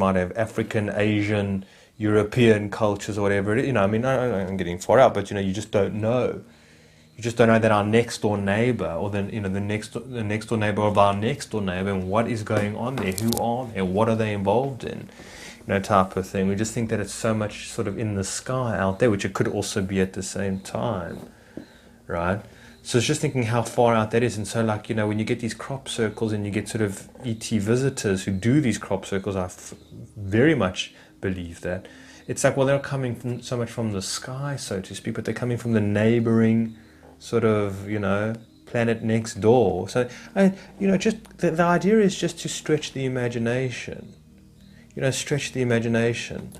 might have African, Asian, European cultures or whatever. I mean, I'm getting far out, but you just don't know. You just don't know that our next door neighbor, or then the next door neighbor of our next door neighbor, and what is going on there, who are they, what are they involved in, type of thing. We just think that it's so much sort of in the sky out there, which it could also be at the same time, right? So it's just thinking how far out that is. And so, like, when you get these crop circles and you get sort of ET visitors who do these crop circles, I very much believe that. It's like, well, they're coming from so much from the sky, so to speak, but they're coming from the neighboring sort of, planet next door. So, just the idea is just to stretch the imagination. Stretch the imagination.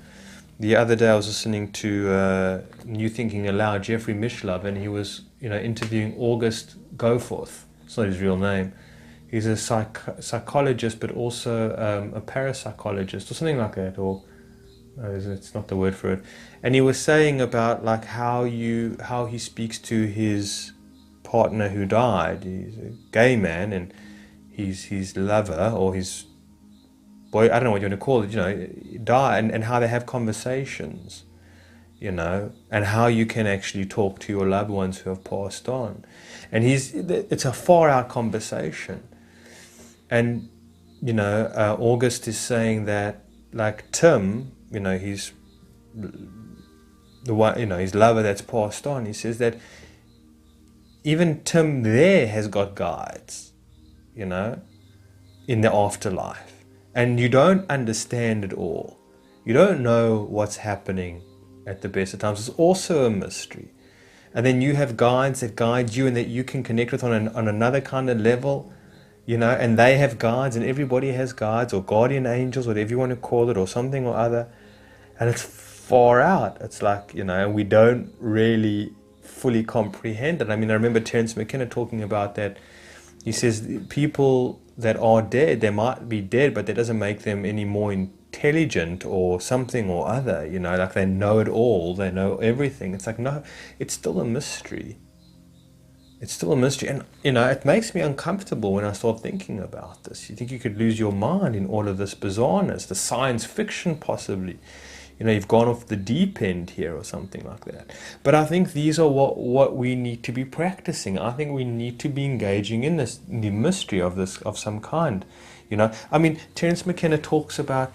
The other day I was listening to New Thinking Aloud, Jeffrey Mishlove, and he was, interviewing August Goforth. It's not his real name. He's a psychologist, but also a parapsychologist, or something like that, or it's not the word for it. And he was saying about like how he speaks to his partner who died. He's a gay man, and his lover or his boy, I don't know what you want to call it, died, and how they have conversations, and how you can actually talk to your loved ones who have passed on. And it's a far out conversation. And, August is saying that, like Tim, he's the one, his lover that's passed on, he says that even Tim there has got guides, in the afterlife. And you don't understand it all. You don't know what's happening at the best of times. It's also a mystery. And then you have guides that guide you and that you can connect with on another kind of level, and they have guides, and everybody has guides or guardian angels, whatever you want to call it, or something or other. And it's far out. It's like, we don't really fully comprehend it. I mean, I remember Terence McKenna talking about that. He says people that are dead, they might be dead, but that doesn't make them any more intelligent or something or other, like they know it all, they know everything. It's like, no, it's still a mystery. It's still a mystery. And, it makes me uncomfortable when I start thinking about this. You think you could lose your mind in all of this bizarreness, the science fiction possibly. You've gone off the deep end here or something like that. But I think these are what we need to be practicing. I think we need to be engaging in the mystery of this, of some kind. I mean, Terence McKenna talks about,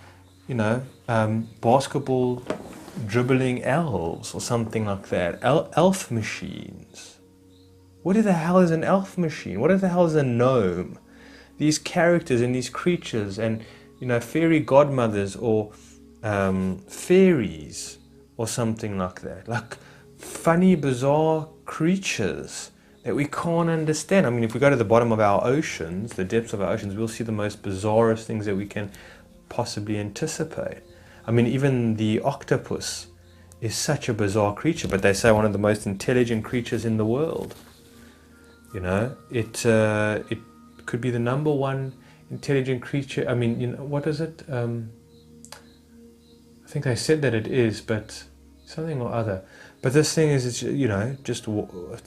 basketball dribbling elves or something like that. Elf machines. What the hell is an elf machine? What the hell is a gnome? These characters and these creatures and, fairy godmothers or fairies or something like that, like funny, bizarre creatures that we can't understand. I mean, if we go to the bottom of our oceans, the depths of our oceans, we'll see the most bizarrest things that we can possibly anticipate. I mean, even the octopus is such a bizarre creature, but they say one of the most intelligent creatures in the world. It could be the number one intelligent creature. I mean, what is it? I think they said that it is, but something or other. But this thing is, it's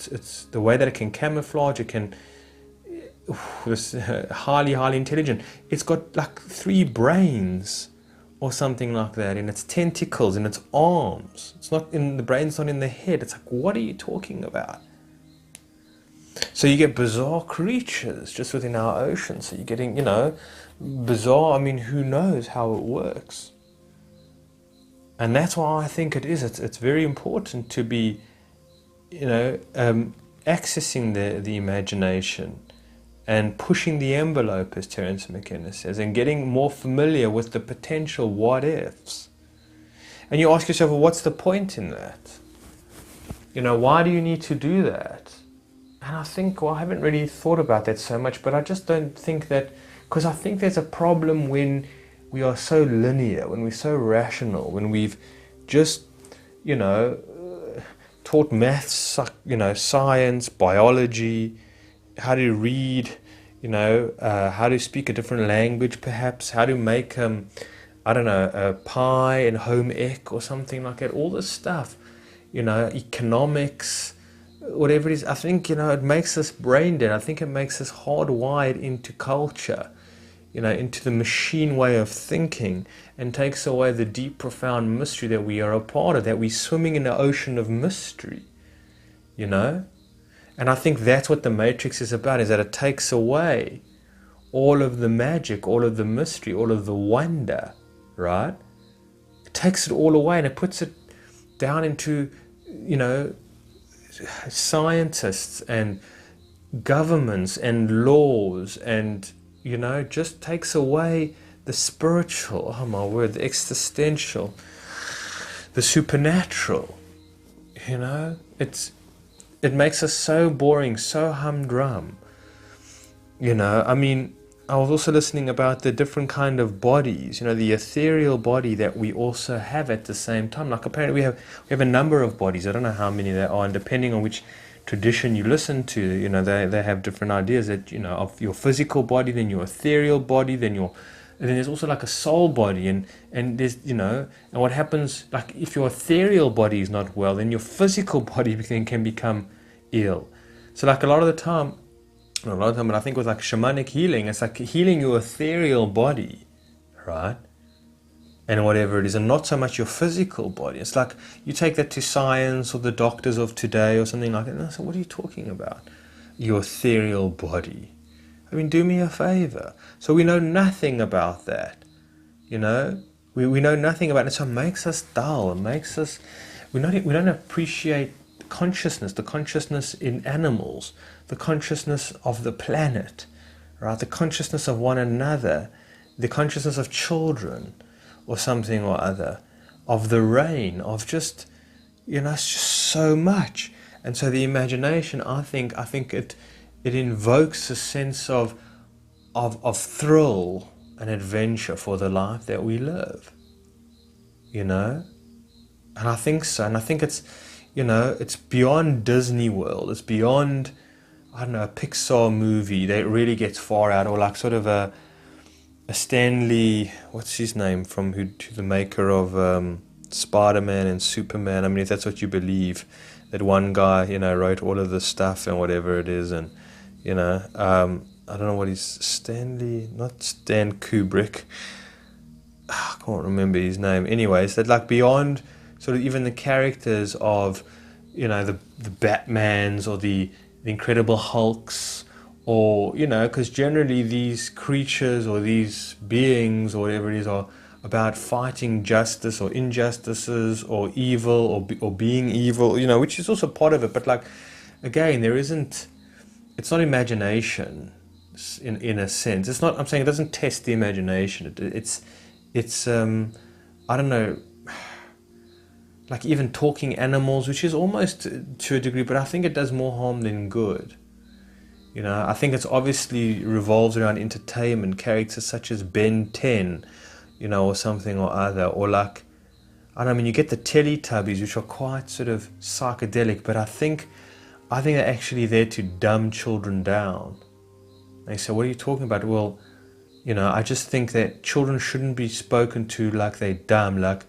it's the way that it can camouflage. It can, it's highly, highly intelligent. It's got like 3 brains or something like that, in its tentacles, in its arms. It's not in the brain's not in the head. It's like, what are you talking about? So you get bizarre creatures just within our ocean. So you're getting, bizarre. I mean, who knows how it works? And that's why I think it is. It's very important to be, accessing the imagination and pushing the envelope, as Terence McKenna says, and getting more familiar with the potential what-ifs. And you ask yourself, well, what's the point in that? Why do you need to do that? And I think, well, I haven't really thought about that so much, but I just don't think that, because I think there's a problem when we are so linear, when we're so rational, when we've just, taught maths, science, biology, how to read, how to speak a different language perhaps, how to make, a pie in home ec or something like that, all this stuff, economics, whatever it is. I think, it makes us brain dead. I think it makes us hardwired into culture. into the machine way of thinking, and takes away the deep, profound mystery that we are a part of, that we're swimming in an ocean of mystery, you know? And I think that's what the Matrix is about, is that it takes away all of the magic, all of the mystery, all of the wonder, right? It takes it all away and it puts it down into, scientists and governments and laws, and, just takes away the spiritual, oh my word, the existential, the supernatural, it makes us so boring, so humdrum. I was also listening about the different kind of bodies, the ethereal body that we also have at the same time. Like apparently we have a number of bodies. I don't know how many there are, and depending on which tradition you listen to, they have different ideas that, of your physical body, then your ethereal body, and then there's also like a soul body, and there's, and what happens, like if your ethereal body is not well, then your physical body can become ill. So like a lot of the time, but I think with like shamanic healing, it's like healing your ethereal body, right? And whatever it is, and not so much your physical body. It's like you take that to science or the doctors of today or something like that. And I said, what are you talking about? Your ethereal body. Do me a favor. So we know nothing about that, We know nothing about it. So it makes us dull. It makes us, we don't appreciate the consciousness in animals, the consciousness of the planet, right? The consciousness of one another, the consciousness of children or something or other, of the rain, of just, it's just so much. And so the imagination, I think it invokes a sense of thrill and adventure for the life that we live, And I think so. And I think it's, it's beyond Disney World. It's beyond, I don't know, a Pixar movie that really gets far out, or like sort of a Stanley, what's his name, to the maker of Spider-Man and Superman. If that's what you believe, that one guy, wrote all of this stuff and whatever it is, and, I don't know what Stanley, not Stan Kubrick. I can't remember his name. Anyways, that like beyond sort of even the characters of, the Batmans or the Incredible Hulks, or, because generally these creatures or these beings or whatever it is are about fighting justice or injustices or evil or being evil, which is also part of it. But like, again, it's not imagination in a sense. It's not, I'm saying it doesn't test the imagination. It's I don't know, like even talking animals, which is almost to a degree, but I think it does more harm than good. I think it's obviously revolves around entertainment, characters such as Ben 10, or something or other, or like, I don't know, you get the Teletubbies, which are quite sort of psychedelic, but I think they're actually there to dumb children down. They say, what are you talking about? Well, I just think that children shouldn't be spoken to like they're dumb, like,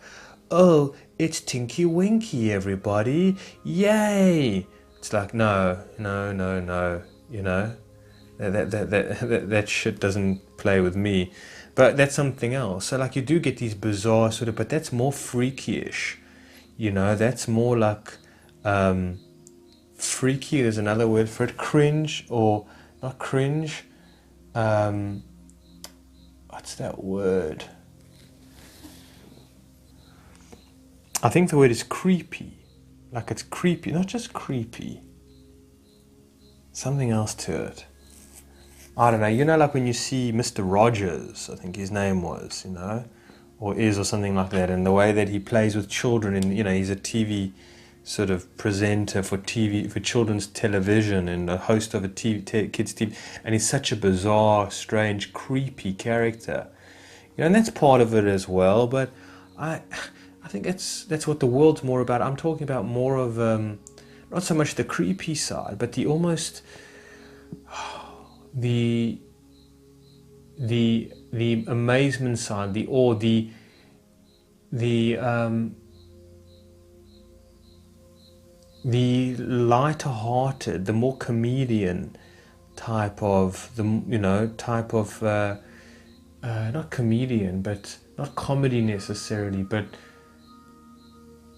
oh, it's Tinky Winky, everybody, yay! It's like, no, that shit doesn't play with me. But that's something else. So like you do get these bizarre sort of, but that's more freakyish, that's more like freaky. There's another word for it, cringe, or not cringe, what's that word? I think the word is creepy. Like it's creepy, not just creepy. Something else to it. I don't know, like when you see Mr. Rogers, I think his name was, or is, or something like that, and the way that he plays with children, and, he's a TV sort of presenter for children's television, and a host of a kids TV, and he's such a bizarre, strange, creepy character, and that's part of it as well. But I think that's what the world's more about. I'm talking about more of not so much the creepy side, but the almost the amazement side, the awe, the lighter-hearted, the more comedian type of not comedian, but not comedy necessarily, but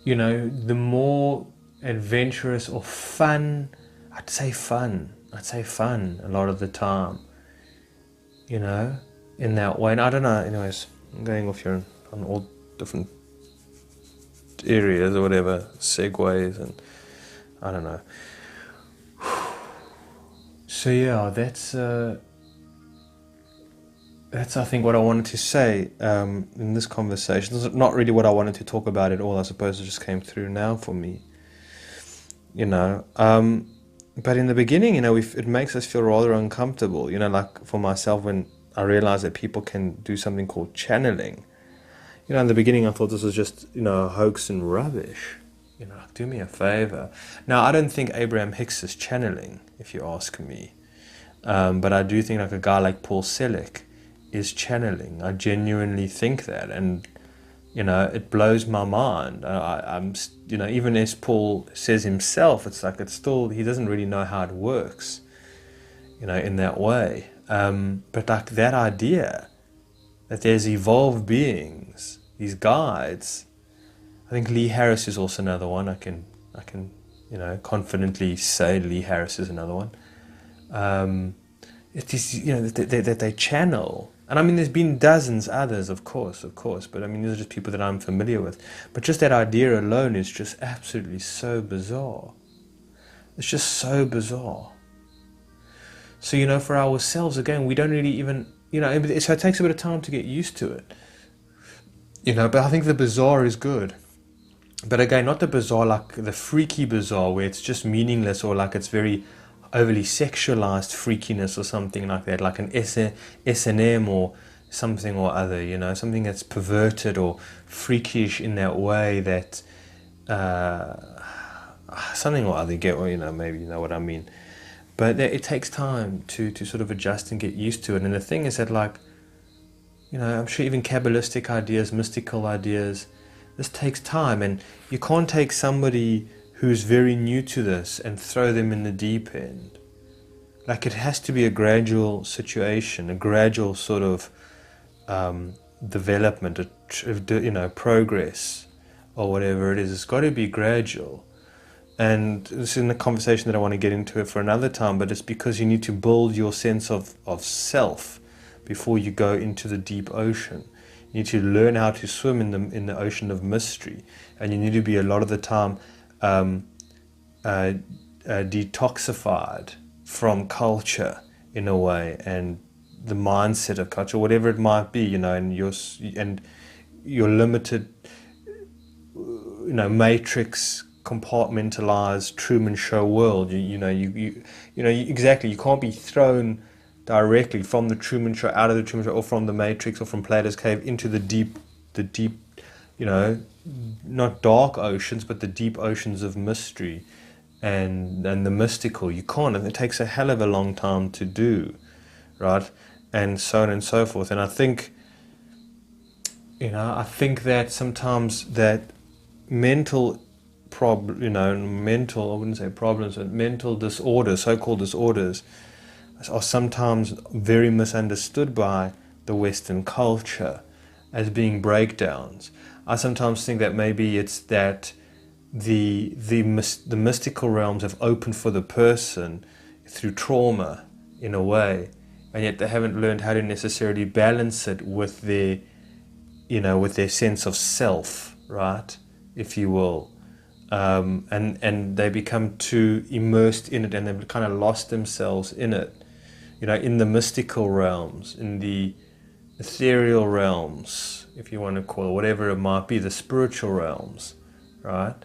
the more adventurous or fun, I'd say fun a lot of the time, in that way. And I don't know, anyways, I'm going off here on all different areas or whatever, segues, and I don't know. So yeah, that's I think what I wanted to say in this conversation. This is not really what I wanted to talk about at all. I suppose it just came through now for me, But in the beginning, it makes us feel rather uncomfortable. Like for myself, when I realized that people can do something called channeling. In the beginning, I thought this was just hoax and rubbish. Do me a favor. Now, I don't think Abraham Hicks is channeling, if you ask me. But I do think like a guy like Paul Selig is channeling. I genuinely think that, and it blows my mind. I'm even as Paul says himself, it's still he doesn't really know how it works, in that way. But like that idea that there's evolved beings, these guides. I think Lee Harris is also another one. I can confidently say Lee Harris is another one. It is that they channel. And I mean, there's been dozens others, of course, but I mean, these are just people that I'm familiar with. But just that idea alone is just absolutely so bizarre. It's just so bizarre. So, for ourselves, again, we don't really even, so it takes a bit of time to get used to it. But I think the bizarre is good. But again, not the bizarre, like the freaky bizarre, where it's just meaningless or like it's very overly sexualized freakiness or something like that, like an S&M or something or other, something that's perverted or freakish in that way that something or other, maybe you know what I mean. But it takes time to sort of adjust and get used to it. And the thing is that, like, I'm sure even Kabbalistic ideas, mystical ideas, this takes time, and you can't take somebody who's very new to this and throw them in the deep end. Like, it has to be a gradual situation, a gradual sort of development, progress, or whatever it is. It's got to be gradual. And this is a conversation that I want to get into it for another time, but it's because you need to build your sense of self before you go into the deep ocean. You need to learn how to swim in the ocean of mystery, and you need to be a lot of the time detoxified from culture in a way, and the mindset of culture, whatever it might be, and your limited, matrix, compartmentalized Truman Show world. Exactly. You can't be thrown directly from the Truman Show, out of the Truman Show, or from the Matrix, or from Plato's Cave into the deep, not dark oceans, but the deep oceans of mystery and the mystical. You can't, and it takes a hell of a long time to do, right? And so on and so forth. And I think that sometimes that mental I wouldn't say problems, but mental disorders, so-called disorders, are sometimes very misunderstood by the Western culture as being breakdowns. I sometimes think that maybe it's that the mystical realms have opened for the person through trauma, in a way, and yet they haven't learned how to necessarily balance it with their sense of self, right, if you will. And they become too immersed in it, and they've kind of lost themselves in it, in the mystical realms, in the ethereal realms, if you want to call it, whatever it might be, the spiritual realms, right?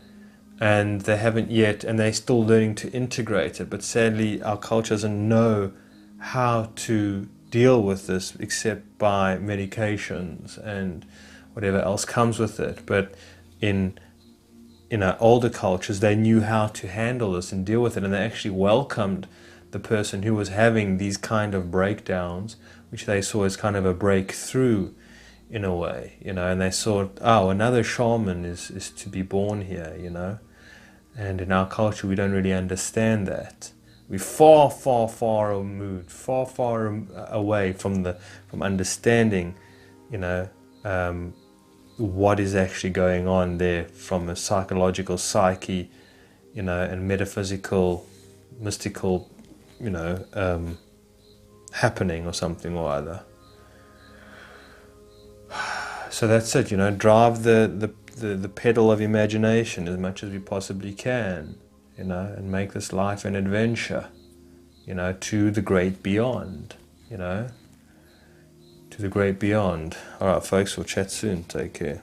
And they haven't yet, and they're still learning to integrate it. But sadly, our culture doesn't know how to deal with this except by medications and whatever else comes with it. But in older cultures, they knew how to handle this and deal with it, and they actually welcomed the person who was having these kind of breakdowns, which they saw as kind of a breakthrough in a way, and they saw, another shaman is to be born here, and in our culture we don't really understand that. We're far, far, far removed, far, far away from understanding, you know, what is actually going on there from a psychological psyche, you know, and metaphysical, mystical, you know, happening or something or other. So that's it, you know, drive the pedal of imagination as much as we possibly can, you know, and make this life an adventure, you know, to the great beyond, you know, to the great beyond. All right, folks, we'll chat soon. Take care.